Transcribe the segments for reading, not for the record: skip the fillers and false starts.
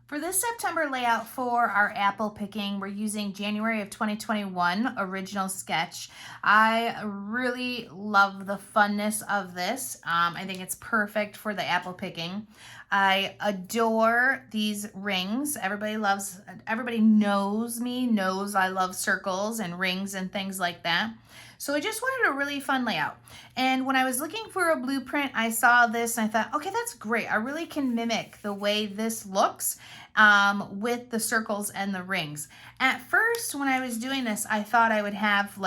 For this September layout for our apple picking, we're using January of 2021 original sketch. I really love the funness of this. I think it's perfect for the apple picking. I adore these rings. Everybody knows me, knows I love circles and rings and things like that. So I just wanted a really fun layout. And when I was looking for a blueprint, I saw this and I thought, okay, that's great. I really can mimic the way this looks with the circles and the rings. At first, when I was doing this, I thought I would have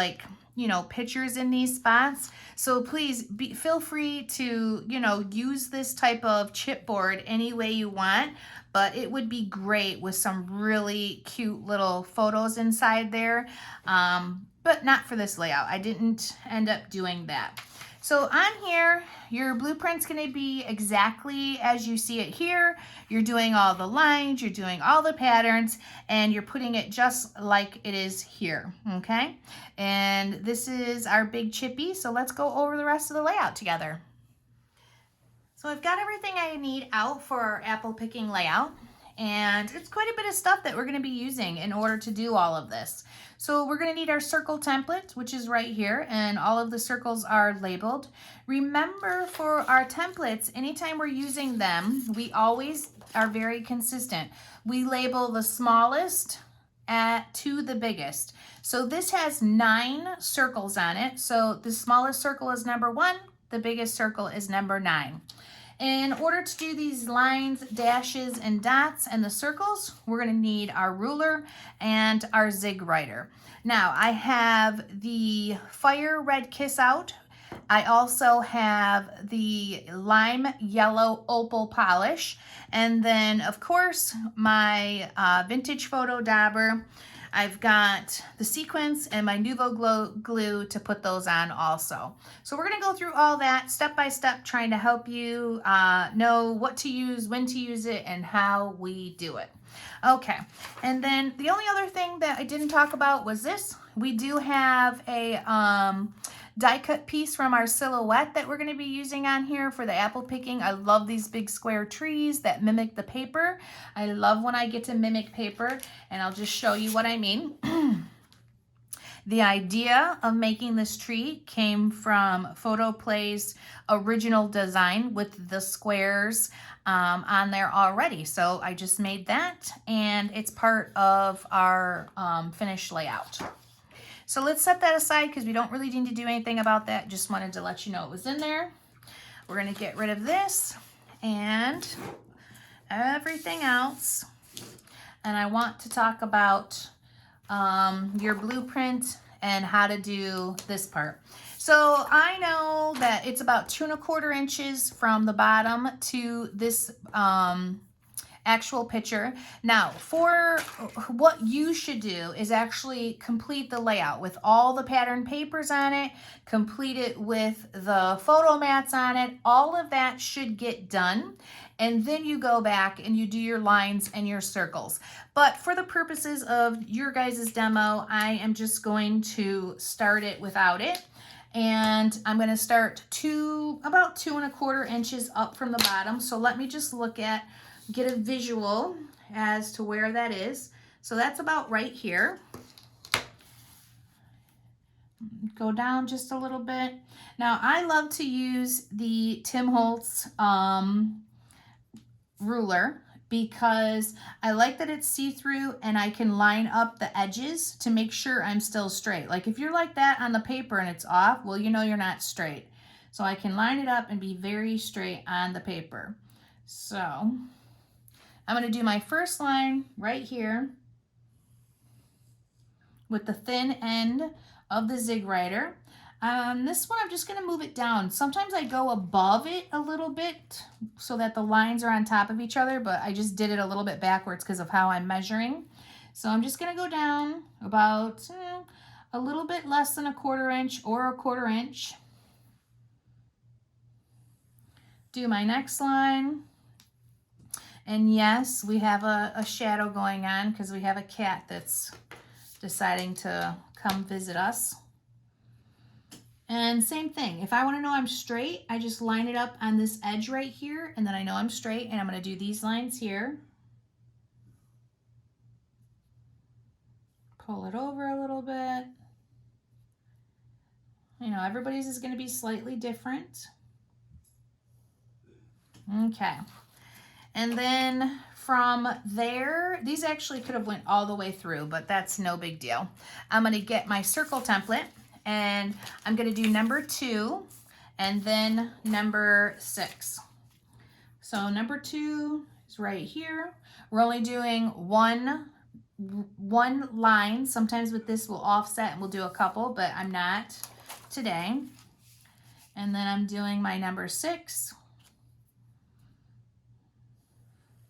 pictures in these spots. So please feel free to, use this type of chipboard any way you want, but it would be great with some really cute little photos inside there. But not for this layout. I didn't end up doing that. So on here, your blueprint's going to be exactly as you see it here. You're doing all the lines, you're doing all the patterns, and you're putting it just like it is here, okay? And this is our big chippy, so let's go over the rest of the layout together. So I've got everything I need out for our apple picking layout. And it's quite a bit of stuff that we're going to be using in order to do all of this. So we're going to need our circle template, which is right here, and all of the circles are labeled. Remember, for our templates, anytime we're using them, we always are very consistent. We label the smallest to the biggest. So this has 9 circles on it. So the smallest circle is number 1, the biggest circle is number 9. In order to do these lines, dashes, and dots and the circles, we're going to need our ruler and our zig writer. Now, I have the Fire Red Kiss out. I also have the Lime Yellow Opal Polish. And then, of course, my Vintage Photo Dauber. I've got the sequins and my Nuvo glue to put those on also. So we're going to go through all that step by step, trying to help you know what to use, when to use it, and how we do it. Okay, and then the only other thing that I didn't talk about was this. We do have a die cut piece from our silhouette that we're going to be using on here for the apple picking. I love these big square trees that mimic the paper. I love when I get to mimic paper, and I'll just show you what I mean. The idea of making this tree came from PhotoPlay's original design with the squares on there already. So I just made that, and it's part of our finished layout. So let's set that aside because we don't really need to do anything about that. Just wanted to let you know it was in there. We're going to get rid of this and everything else. And I want to talk about your blueprint and how to do this part. So I know that it's about 2¼ inches from the bottom to this actual picture. Now, for what you should do is actually complete the layout with all the pattern papers on it, complete it with the photo mats on it. All of that should get done. And then you go back and you do your lines and your circles. But for the purposes of your guys' demo, I am just going to start it without it. And I'm going to start about 2¼ inches up from the bottom. So let me just get a visual as to where that is. So that's about right here. Go down just a little bit. Now, I love to use the Tim Holtz ruler because I like that it's see-through and I can line up the edges to make sure I'm still straight. Like if you're like that on the paper and it's off, well, you know you're not straight. So I can line it up and be very straight on the paper. So I'm going to do my first line right here with the thin end of the zig writer. This one, I'm just going to move it down. Sometimes I go above it a little bit so that the lines are on top of each other, but I just did it a little bit backwards because of how I'm measuring. So I'm just going to go down about a little bit less than 1/4 inch or 1/4 inch. Do my next line. And yes, we have a shadow going on because we have a cat that's deciding to come visit us. And same thing, if I want to know I'm straight, I just line it up on this edge right here, and then I know I'm straight, and I'm going to do these lines here. pull it over a little bit. You know, everybody's is going to be slightly different. Okay. And then from there, these actually could have went all the way through, but that's no big deal. I'm going to get my circle template, and I'm going to do number 2 and then number 6. So number 2 is right here. We're only doing one line. Sometimes with this we'll offset and we'll do a couple, but I'm not today. And then I'm doing my number 6.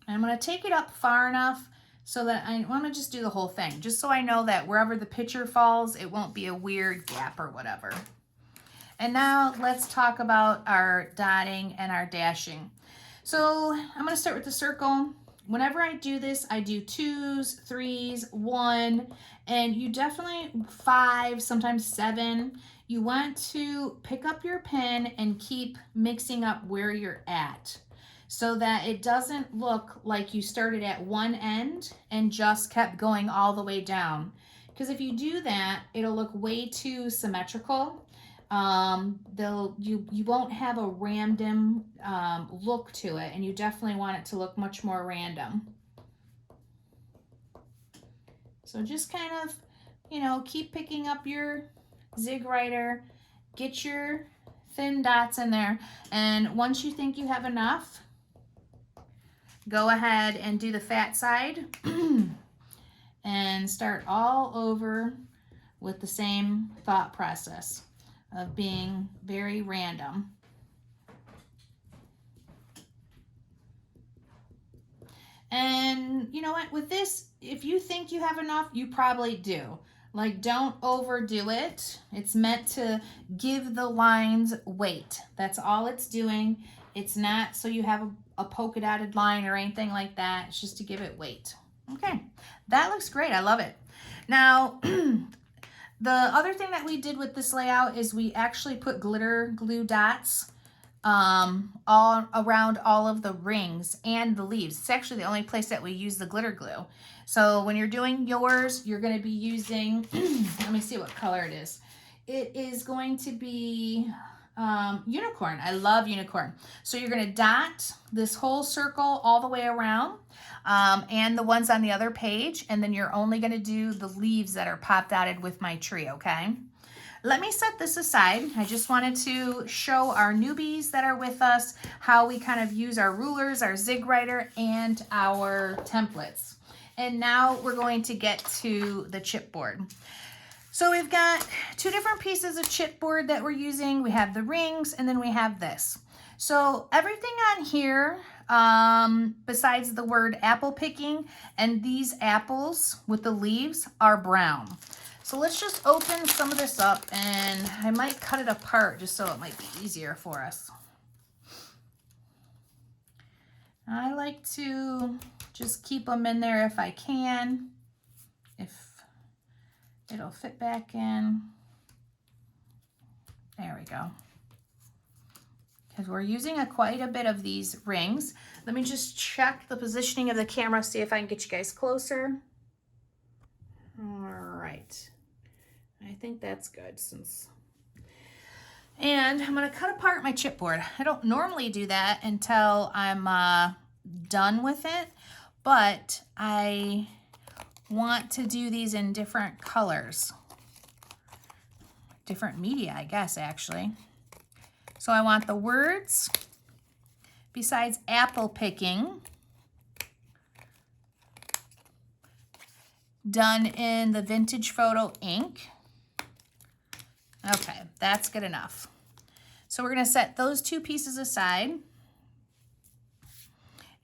And I'm going to take it up far enough so that I want to just do the whole thing, just so I know that wherever the picture falls, it won't be a weird gap or whatever. And now let's talk about our dotting and our dashing. So I'm going to start with the circle. Whenever I do this, I do 2s, 3s, 1, and you definitely 5, sometimes 7. You want to pick up your pen and keep mixing up where you're at, so that it doesn't look like you started at one end and just kept going all the way down. Because if you do that, it'll look way too symmetrical. You won't have a random look to it, and you definitely want it to look much more random. So just kind of, you know, keep picking up your zig writer, get your thin dots in there, and once you think you have enough, go ahead and do the fat side and start all over with the same thought process of being very random. And you know what, with this, if you think you have enough, you probably do. Like, don't overdo it. It's meant to give the lines weight. That's all it's doing. It's not so you have a polka dotted line or anything like that. It's just to give it weight. Okay, that looks great. I love it. Now, the other thing that we did with this layout is we actually put glitter glue dots all around all of the rings and the leaves. It's actually the only place that we use the glitter glue. So when you're doing yours, you're going to be using, let me see what color it is. It is going to be unicorn. I love unicorn. So you're going to dot this whole circle all the way around and the ones on the other page, and then you're only going to do the leaves that are pop dotted with my tree, okay? Let me set this aside. I just wanted to show our newbies that are with us how we kind of use our rulers, our zig writer, and our templates. And now we're going to get to the chipboard. So we've got 2 different pieces of chipboard that we're using. We have the rings, and then we have this. So everything on here, besides the word apple picking and these apples with the leaves, are brown. So let's just open some of this up, and I might cut it apart just so it might be easier for us. I like to just keep them in there if I can, if it'll fit back in. There we go. Because we're using quite a bit of these rings. Let me just check the positioning of the camera, see if I can get you guys closer. All right. I think that's good and I'm going to cut apart my chipboard. I don't normally do that until I'm done with it, but I want to do these in different colors. Different media, I guess, actually. So I want the words, besides apple picking, done in the vintage photo ink. Okay, that's good enough. So we're going to set those 2 pieces aside,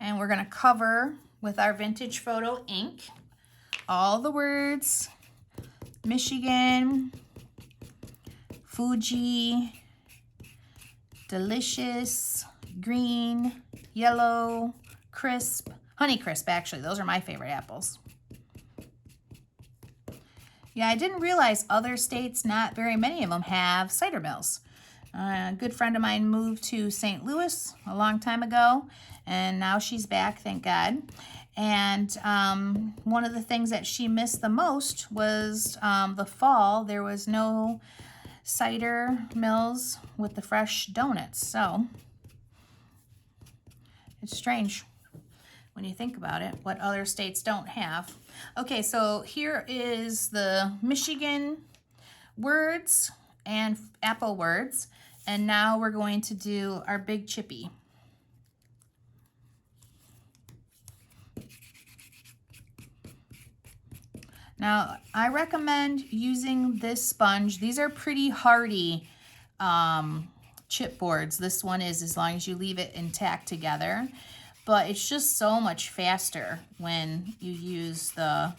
and we're going to cover with our vintage photo ink all the words: Michigan, Fuji, delicious, green, yellow, crisp, honey crisp. Actually, those are my favorite apples. Yeah, I didn't realize other states, not very many of them, have cider mills. A good friend of mine moved to St. Louis a long time ago, and now she's back, thank God. And one of the things that she missed the most was the fall. There was no cider mills with the fresh donuts. So it's strange when you think about it, what other states don't have. Okay, so here is the Michigan words and apple words. And now we're going to do our big chippy. Now, I recommend using this sponge. These are pretty hardy chipboards. This one is, as long as you leave it intact together. But it's just so much faster when you use the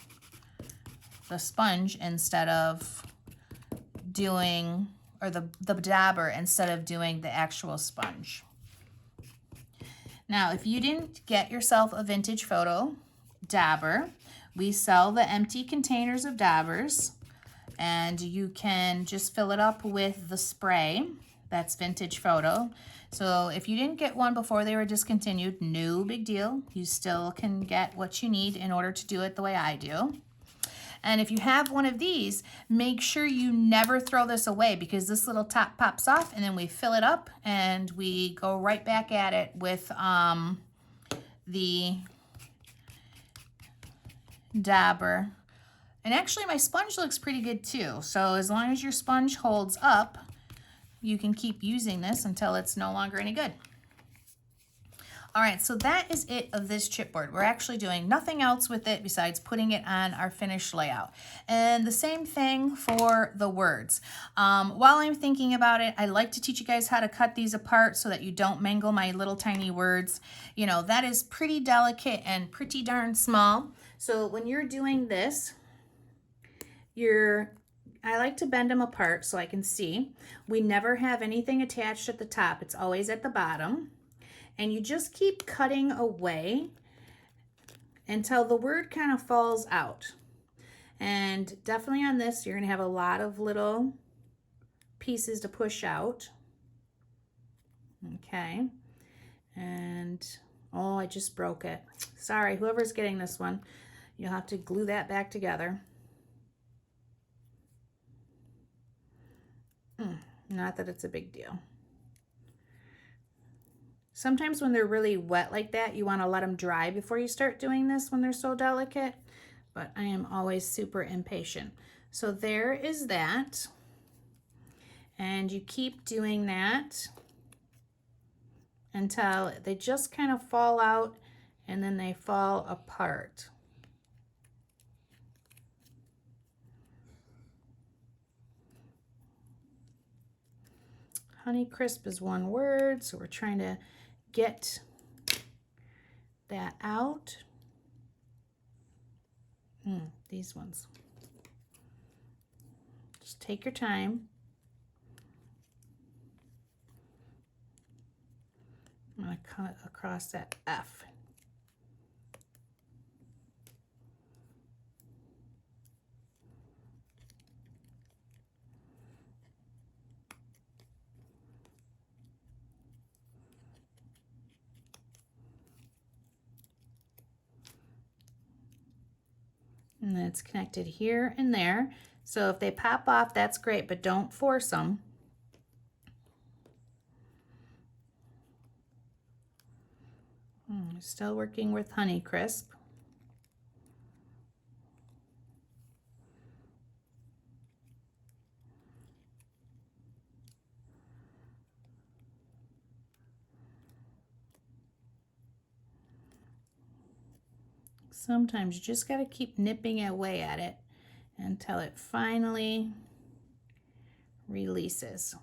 sponge instead of doing, or the dabber instead of doing the actual sponge. Now, if you didn't get yourself a vintage photo dabber, we sell the empty containers of dabbers, and you can just fill it up with the spray. That's vintage photo. So if you didn't get one before they were discontinued, no big deal. You still can get what you need in order to do it the way I do. And if you have one of these, make sure you never throw this away, because this little top pops off and then we fill it up and we go right back at it with the dabber. And actually my sponge looks pretty good too. So as long as your sponge holds up, you can keep using this until it's no longer any good. All right, so that is it of this chipboard. We're actually doing nothing else with it besides putting it on our finished layout. And the same thing for the words. While I'm thinking about it, I like to teach you guys how to cut these apart so that you don't mangle my little tiny words. You know, that is pretty delicate and pretty darn small. So when you're doing this, I like to bend them apart so I can see. We never have anything attached at the top. It's always at the bottom. And you just keep cutting away until the word kind of falls out. And definitely on this, you're going to have a lot of little pieces to push out. Okay. And, oh, I just broke it. Sorry, whoever's getting this one, you'll have to glue that back together. Not that it's a big deal. Sometimes when they're really wet like that, you want to let them dry before you start doing this when they're so delicate, but I am always super impatient. So there is that, and you keep doing that until they just kind of fall out and then they fall apart. Honeycrisp is one word, so we're trying to get that out. These ones. Just take your time. I'm going to cut across that F. And then it's connected here and there. So if they pop off, that's great, but don't force them. Still working with Honeycrisp. Sometimes you just got to keep nipping away at it until it finally releases.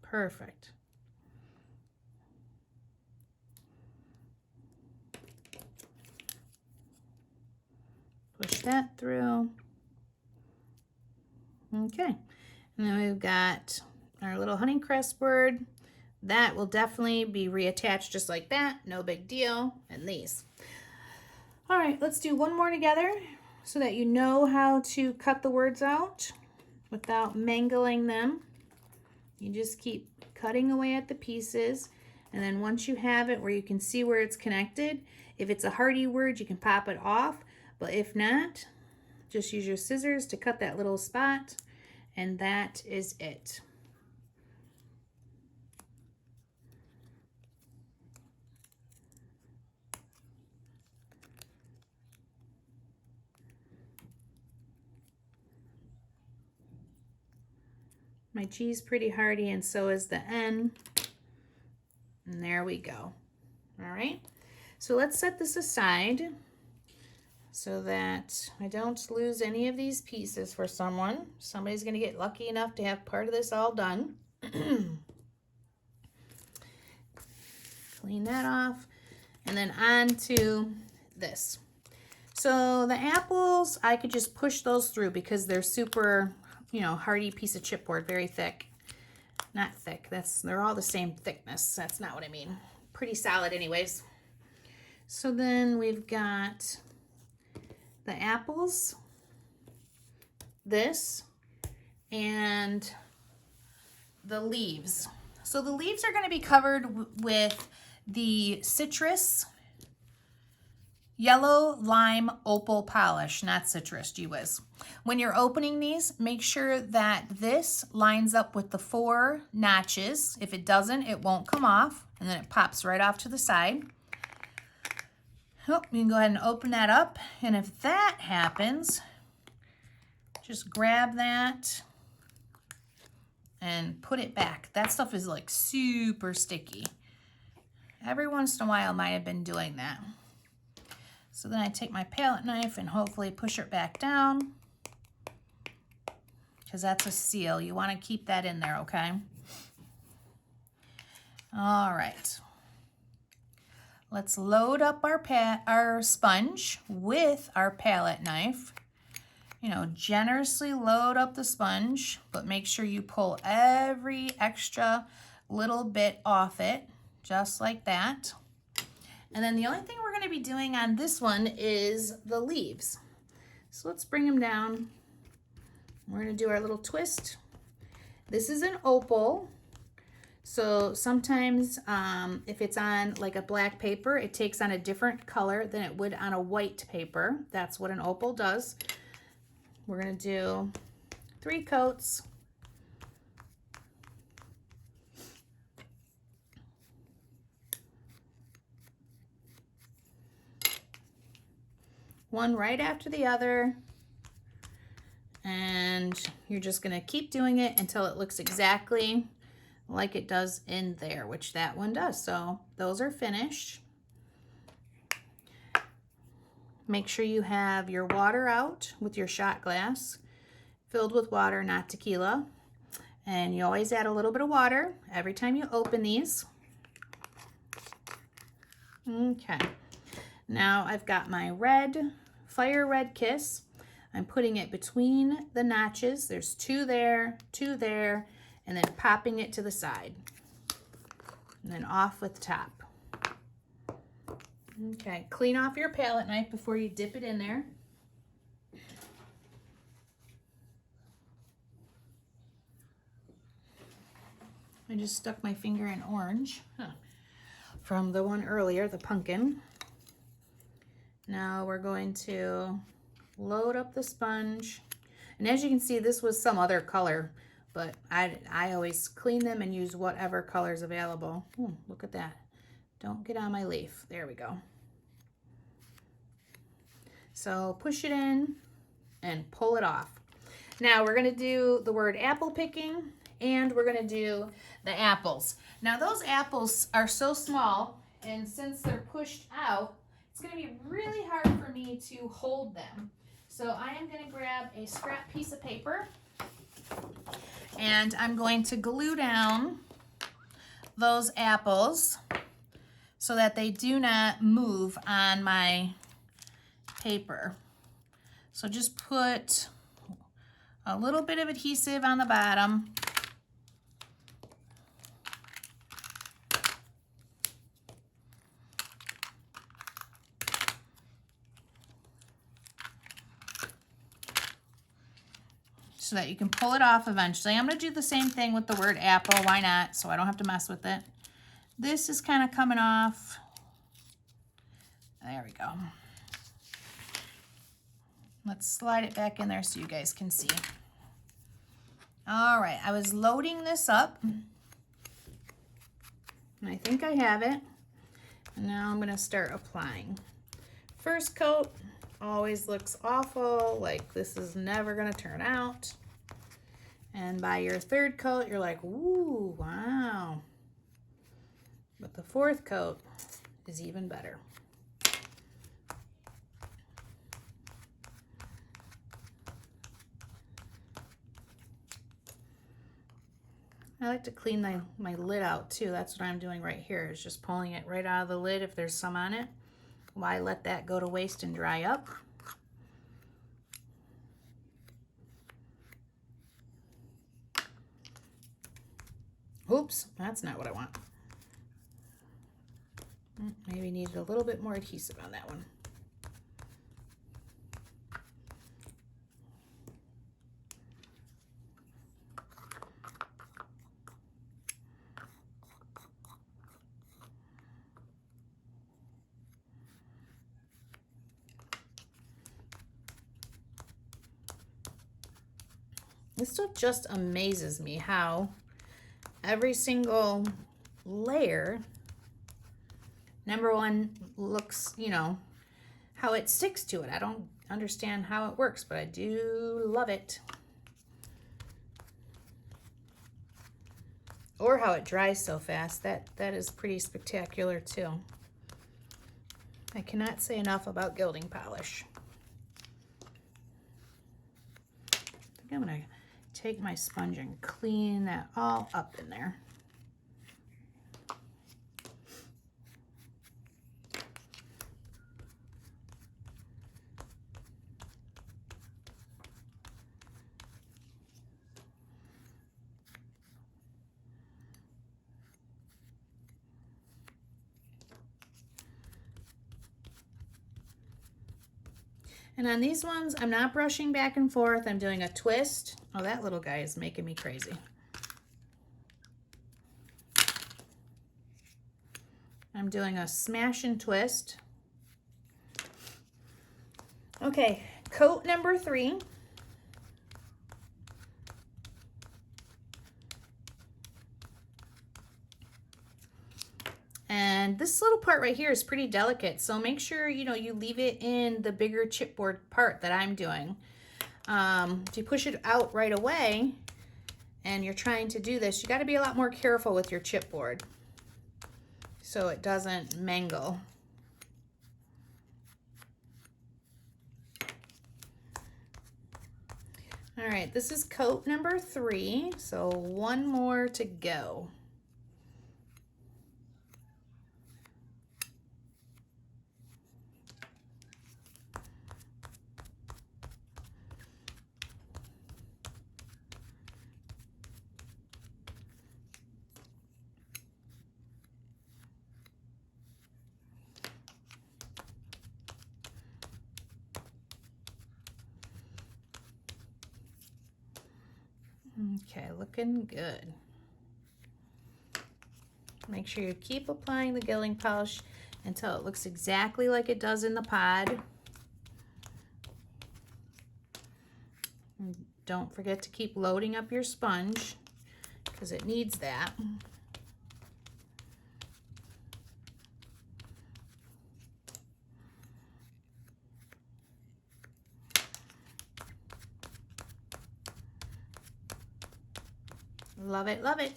Perfect. Push that through. Okay, and then we've got our little Honeycrisp word. That will definitely be reattached just like that. No big deal. And these. All right, let's do one more together so that you know how to cut the words out without mangling them. You just keep cutting away at the pieces And then once you have it where you can see where it's connected, if it's a hardy word, you can pop it off. But if not, just use your scissors to cut that little spot, and that is it. My G is pretty hardy, and so is the N. And there we go. All right. So let's set this aside so that I don't lose any of these pieces for someone. Somebody's going to get lucky enough to have part of this all done. Clean that off. And then on to this. So the apples, I could just push those through because they're super, you know, hardy piece of chipboard, very thick. Not thick, they're all the same thickness. That's not what I mean. Pretty solid anyways. So then we've got the apples, this, and the leaves. So the leaves are going to be covered with the citrus yellow lime opal polish, not citrus, gee whiz. When you're opening these, make sure that this lines up with the 4 notches. If it doesn't, it won't come off, and then it pops right off to the side. Oh, you can go ahead and open that up, and if that happens, just grab that and put it back. That stuff is like super sticky. Every once in a while I might have been doing that. So then I take my palette knife and hopefully push it back down, because that's a seal. You want to keep that in there, okay? All right. Let's load up our sponge with our palette knife. You know, generously load up the sponge, but make sure you pull every extra little bit off it, just like that. And then the only thing we're going to be doing on this one is the leaves. So let's bring them down. We're going to do our little twist. This is an opal. So sometimes if it's on like a black paper, it takes on a different color than it would on a white paper. That's what an opal does. We're going to do 3 coats. One right after the other, and you're just going to keep doing it until it looks exactly like it does in there, which that one does. So those are finished. Make sure you have your water out with your shot glass filled with water, not tequila, and you always add a little bit of water every time you open these. Okay, now I've got my red Fire Red Kiss. I'm putting it between the notches. There's 2 there, 2 there, and then popping it to the side. And then off with the top. Okay, clean off your palette knife before you dip it in there. I just stuck my finger in orange from the one earlier, the pumpkin. Now we're going to load up the sponge. And as you can see, this was some other color, but I always clean them and use whatever color is available. Ooh, look at that. Don't get on my leaf. There we go. So push it in and pull it off. Now we're going to do the word apple picking, and we're going to do the apples. Now those apples are so small, and since they're pushed out, it's going to be really hard for me to hold them. So I am going to grab a scrap piece of paper, and I'm going to glue down those apples so that they do not move on my paper. So just put a little bit of adhesive on the bottom. So that you can pull it off eventually. I'm going to do the same thing with the word apple. Why not? So I don't have to mess with it. This is kind of coming off. There we go. Let's slide it back in there so you guys can see. All right, I was loading this up, and I think I have it. And now I'm gonna start applying. First coat always looks awful, like this is never gonna turn out. And by your third coat, you're like, ooh, wow. But the fourth coat is even better. I like to clean my lid out too. That's what I'm doing right here, is just pulling it right out of the lid if there's some on it. Why let that go to waste and dry up? Oops, that's not what I want. Maybe needed a little bit more adhesive on that one. This stuff just amazes me how every single layer, number one, looks, you know, how it sticks to it. I don't understand how it works, but I do love it. Or how it dries so fast. That is pretty spectacular too. I cannot say enough about gilding polish. I think I'm gonna take my sponge and clean that all up in there. And on these ones, I'm not brushing back and forth. I'm doing a twist. Oh, that little guy is making me crazy. I'm doing a smash and twist. Okay, coat number 3. And this little part right here is pretty delicate, so make sure you leave it in the bigger chipboard part that I'm doing. If you push it out right away and you're trying to do this, you got to be a lot more careful with your chipboard so it doesn't mangle. All right, this is coat number 3, so one more to go. Okay, looking good. Make sure you keep applying the gilding polish until it looks exactly like it does in the pod. And don't forget to keep loading up your sponge because it needs that. Love it, love it.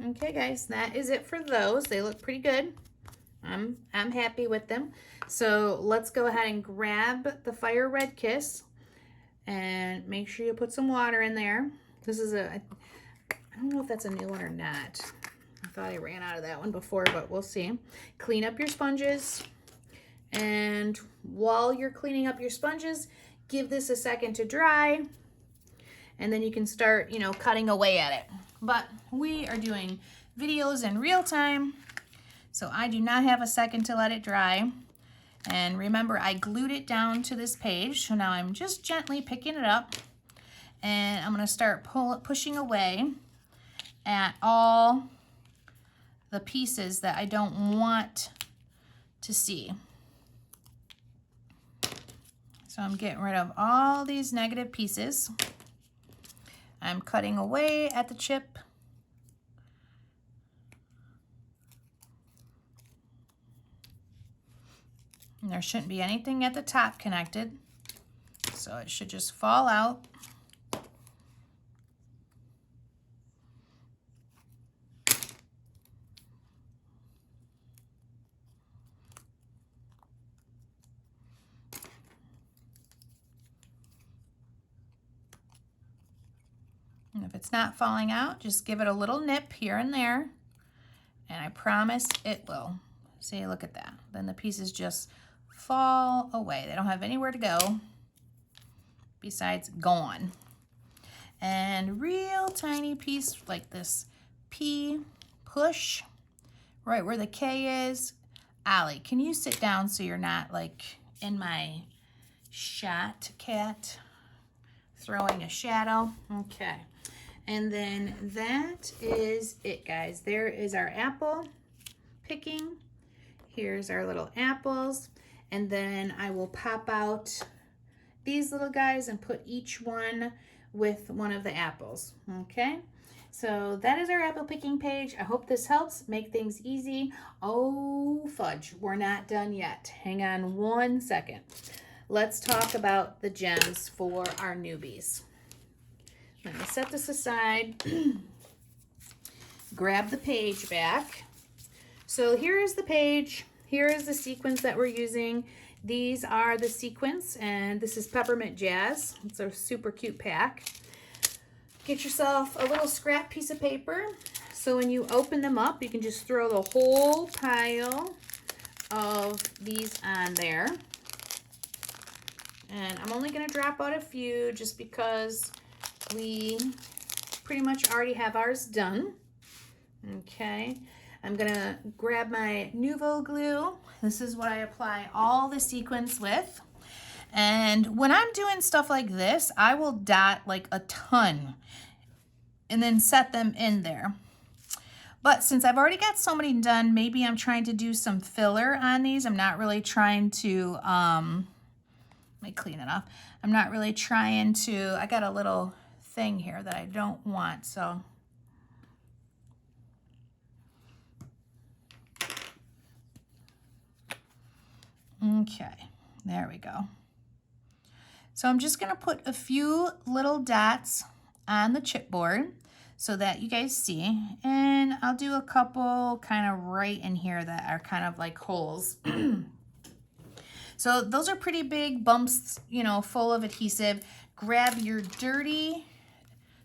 Okay guys, that is it for those. They look pretty good. I'm happy with them. So let's go ahead and grab the Fire Red Kiss and make sure you put some water in there. This is I don't know if that's a new one or not. I thought I ran out of that one before, but we'll see. Clean up your sponges And while you're cleaning up your sponges, give this a second to dry, and then you can start, cutting away at it. But we are doing videos in real time, so I do not have a second to let it dry. And remember, I glued it down to this page, so now I'm just gently picking it up, and I'm going to start pushing away at all the pieces that I don't want to see. So I'm getting rid of all these negative pieces. I'm cutting away at the chip. And there shouldn't be anything at the top connected, so it should just fall out. And if it's not falling out, just give it a little nip here and there, and I promise it will. See, look at that. Then the pieces just fall away. They don't have anywhere to go besides gone. And real tiny piece like this P, push right where the K is. Allie, can you sit down so you're not like in my shot, cat, throwing a shadow? Okay. And then that is it, guys. There is our apple picking. Here's our little apples. And then I will pop out these little guys and put each one with one of the apples. Okay. So that is our apple picking page. I hope this helps make things easy. Oh, fudge. We're not done yet. Hang on one second. Let's talk about the gems for our newbies. Let me set this aside. Grab the page back. So here is the page. Here is the sequins that we're using. These are the sequins, and this is Peppermint Jazz. It's a super cute pack. Get yourself a little scrap piece of paper. So when you open them up, you can just throw the whole pile of these on there. And I'm only going to drop out a few just because we pretty much already have ours done. Okay, I'm gonna grab my Nuvo glue. This is what I apply all the sequins with. And when I'm doing stuff like this, I will dot like a ton and then set them in there. But since I've already got so many done, maybe I'm trying to do some filler on these. I'm not really trying to, let me clean it up. I'm not really trying to, I got a little thing here that I don't want, so. Okay, there we go. So I'm just gonna put a few little dots on the chipboard so that you guys see, and I'll do a couple kind of right in here that are kind of like holes. So those are pretty big bumps, full of adhesive. Grab your dirty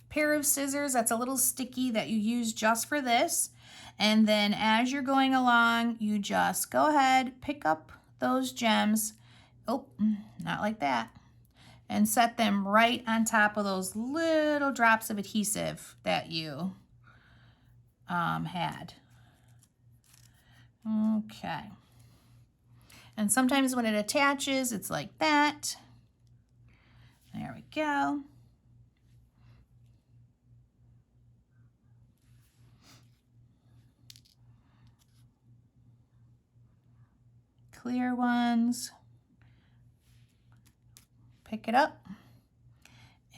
pair of scissors that's a little sticky that you use just for this, and then as you're going along, you just go ahead, pick up those gems, oh, not like that, and set them right on top of those little drops of adhesive that you had. Okay. And sometimes when it attaches, it's like that. There we go. Clear ones. Pick it up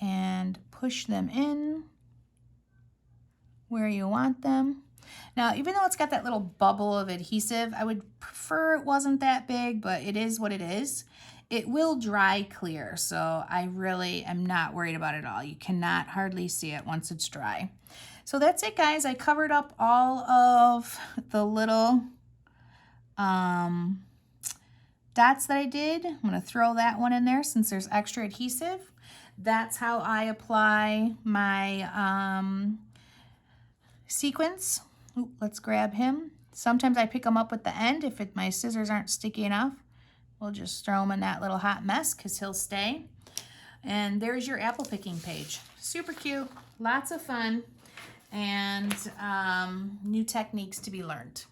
and push them in where you want them. Now, even though it's got that little bubble of adhesive, I would prefer it wasn't that big, but it is what it is. It will dry clear, so I really am not worried about it at all. You cannot hardly see it once it's dry. So that's it, guys. I covered up all of the little dots that I did. I'm going to throw that one in there since there's extra adhesive. That's how I apply my sequins. Ooh, let's grab him. Sometimes I pick them up at the end if my scissors aren't sticky enough. We'll just throw him in that little hot mess because he'll stay. And there's your apple picking page. Super cute, lots of fun, and new techniques to be learned.